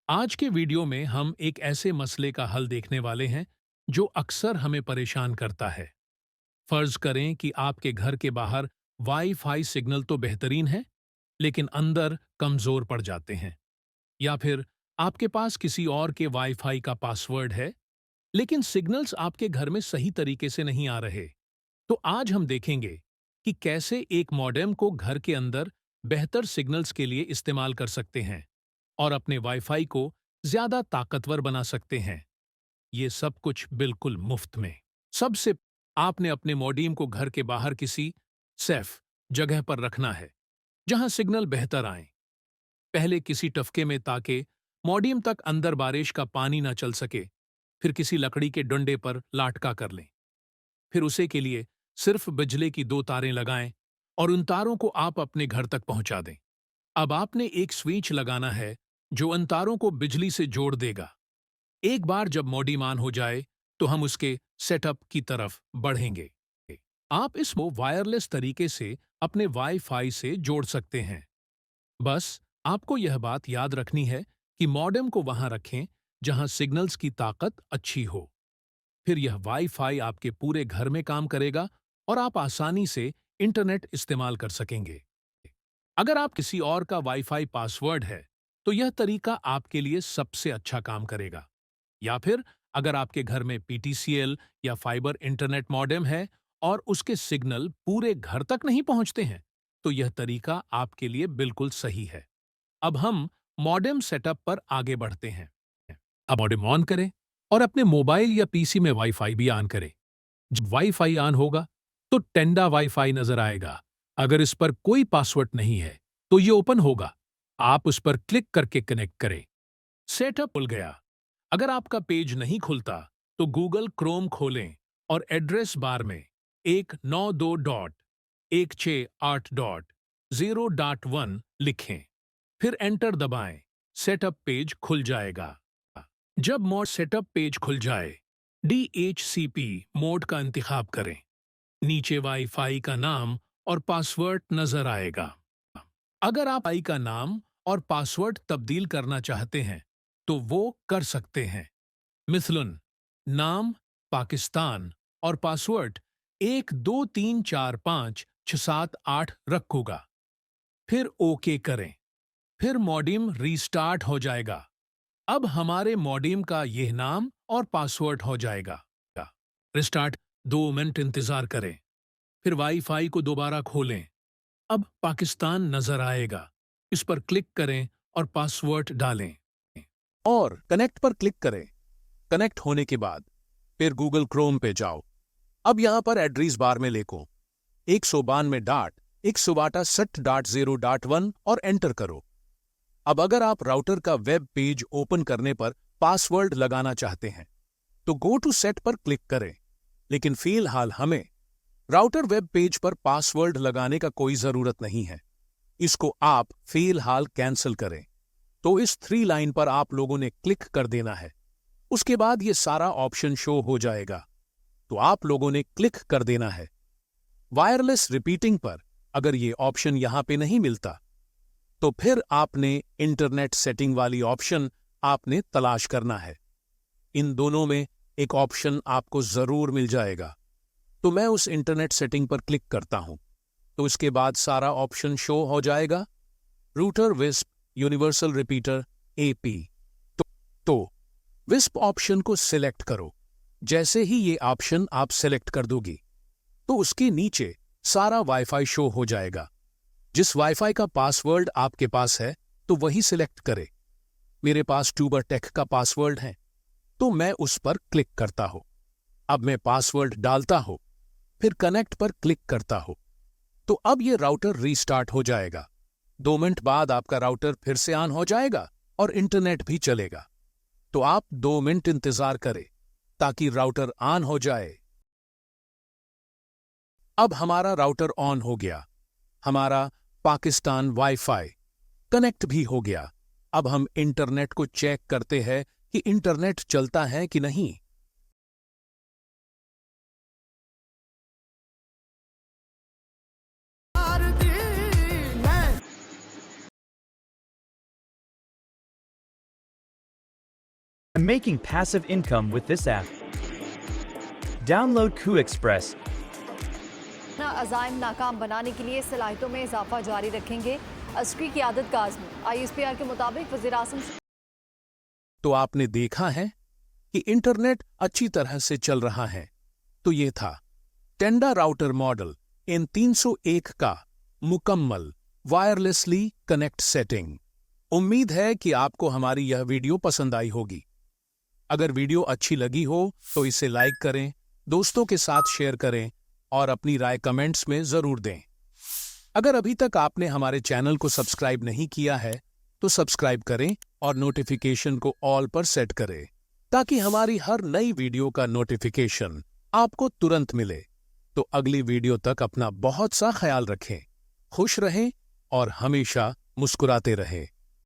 आज के वीडियो में हम एक ऐसे मसले का हल देखने वाले हैं जो अक्सर हमें परेशान करता है। फर्ज करें कि आपके घर के बाहर वाईफाई सिग्नल तो बेहतरीन है, लेकिन अंदर कमजोर पड़ जाते हैं। या फिर आपके पास किसी और के वाईफाई का पासवर्ड है, लेकिन सिग्नल्स आपके घर में सही तरीके से नहीं आ रहे। तो आज हम देखेंगे कि कैसे एक मॉडेम को घर के अंदर बेहतर सिग्नल्स के लिए इस्तेमाल कर सकते हैं और अपने वाईफाई को ज्यादा ताकतवर बना सकते हैं। ये सब कुछ बिल्कुल मुफ्त में। सबसे आपने अपने मॉडेम को घर के बाहर किसी सेफ जगह पर रखना है जहां सिग्नल बेहतर आए। पहले किसी टफके में, ताकि मॉडेम तक अंदर बारिश का पानी ना चल सके। फिर किसी लकड़ी के डंडे पर लाटका कर लें। फिर उसे के लिए सिर्फ बिजली की दो तारें लगाएं और उन तारों को आप अपने घर तक पहुंचा दें। अब आपने एक स्विच लगाना है जो उन तारों को बिजली से जोड़ देगा। एक बार जब मॉडेम ऑन हो जाए, तो हम उसके सेटअप की तरफ बढ़ेंगे। आप इसको वायरलेस तरीके से अपने वाईफाई से जोड़ सकते हैं। बस आपको यह बात याद रखनी है कि मॉडेम को वहां रखें जहां सिग्नल्स की ताकत अच्छी हो। फिर यह वाईफाई आपके पूरे घर में काम करेगा और आप आसानी से इंटरनेट इस्तेमाल कर सकेंगे। अगर आप किसी और का वाईफाई पासवर्ड है, तो यह तरीका आपके लिए सबसे अच्छा काम करेगा। या फिर अगर आपके घर में पीटीसीएल या फाइबर इंटरनेट मॉडेम है और उसके सिग्नल पूरे घर तक नहीं पहुंचते हैं, तो यह तरीका आपके लिए बिल्कुल सही है। अब हम मॉडेम सेटअप पर आगे बढ़ते हैं। अब मॉडेम ऑन करें और अपने मोबाइल या पीसी में वाईफाई भी ऑन करें। जब वाईफाई ऑन होगा, तो टेंडा वाईफाई नजर आएगा। अगर इस पर कोई पासवर्ड नहीं है, तो ये ओपन होगा। आप उस पर क्लिक करके कनेक्ट करें। सेटअप खुल गया। अगर आपका पेज नहीं खुलता, तो गूगल क्रोम खोलें और एड्रेस बार में 192.168.0.1 लिखें। फिर एंटर दबाएं। सेटअप पेज खुल जाएगा। जब मोड सेटअप पेज खुल जाए, DHCP मोड का इंतखाब करें। नीचे वाईफाई का नाम और पासवर्ड नजर आएगा। अगर आप वाईफाई का नाम और पासवर्ड तब्दील करना चाहते हैं, तो वो कर सकते हैं। मिसलन नाम पाकिस्तान और पासवर्ड 12345678 रखूंगा। फिर ओके करें। फिर मॉडेम रीस्टार्ट हो जाएगा। अब हमारे मॉडेम का यह नाम और पासवर्ड हो जाएगा। रिस्टार्ट 2 मिनट इंतजार करें। फिर वाईफाई को दोबारा खोलें। अब पाकिस्तान नजर आएगा। इस पर क्लिक करें और पासवर्ड डालें और कनेक्ट पर क्लिक करें। कनेक्ट होने के बाद फिर गूगल क्रोम पे जाओ। अब यहां पर एड्रेस बार में लिखो 192.168.0.1 और एंटर करो। अब अगर आप राउटर का वेब पेज ओपन करने पर पासवर्ड लगाना चाहते हैं, तो गो टू सेट पर क्लिक करें। लेकिन फिलहाल हमें राउटर वेब पेज पर पासवर्ड लगाने का कोई जरूरत नहीं है। इसको आप फिलहाल कैंसिल करें। तो इस 3 लाइन पर आप लोगों ने क्लिक कर देना है। उसके बाद ये सारा ऑप्शन शो हो जाएगा, तो आप लोगों ने क्लिक कर देना है। वायरलेस रिपीटिंग पर अगर ये ऑप्शन यहां पे नहीं मिलता, तो फिर आपने इंटरनेट सेटिंग वाली ऑप्शन आपने तलाश करना है। इन दोनों में एक ऑप्शन आपको जरूर मिल जाएगा। तो मैं उस इंटरनेट सेटिंग पर क्लिक करता हूं, तो इसके बाद सारा ऑप्शन शो हो जाएगा। Router wisp universal repeater AP। तो विस्प ऑप्शन को सिलेक्ट करो। जैसे ही ये ऑप्शन आप सिलेक्ट कर दोगी, तो उसके नीचे सारा वाईफाई शो हो जाएगा। जिस वाईफाई का पासवर्ड आपके पास है, तो वही सिलेक्ट करें। मेरे पास ट्यूबर टेक का पासवर्ड है, तो मैं उस पर क्लिक करता हूं। अब मैं पासवर्ड डालता हूं, फिर कनेक्ट पर क्लिक करता हूं। तो अब ये राउटर रीस्टार्ट हो जाएगा। 2 मिनट बाद आपका राउटर फिर से ऑन हो जाएगा और इंटरनेट भी चलेगा। तो आप 2 मिनट इंतजार करें ताकि राउटर ऑन हो जाए। अब हमारा राउटर ऑन हो गया। हमारा पाकिस्तान वाईफाई कनेक्ट भी हो गया। अब हम इंटरनेट को चेक करते हैं कि इंटरनेट चलता है कि नहीं। I'm making passive income with this app. Download Ku Express. अपना अज़ाइम नाकाम बनाने के लिए सलाहियतों में इजाफा जारी रखेंगे। अस्करी की आदत का आज़म। ISPR के मुताबिक वज़ीर आज़म। तो आपने देखा है कि इंटरनेट अच्छी तरह से चल रहा है। तो ये था टेंडा राउटर मॉडल इन 301 का मुकम्मल वायरलेसली कनेक्ट सेटिंग। उम्मीद है कि आपको हमारी यह वीडियो पसंद आई होगी। अगर वीडियो अच्छी लगी हो तो इसे लाइक करें, दोस्तों के साथ शेयर करें और अपनी राय कमेंट्स में जरूर दें। अगर अभी तक आपने हमारे चैनल को सब्सक्राइब नहीं किया है तो सब्सक्राइब करें और नोटिफिकेशन को ऑल पर सेट करें ताकि हमारी हर नई वीडियो का नोटिफिकेशन आपको तुरंत मिले। तो अगली वीडियो तक अपना बहुत सा ख्याल रखें, खुश रहें और हमेशा मुस्कुराते रहें।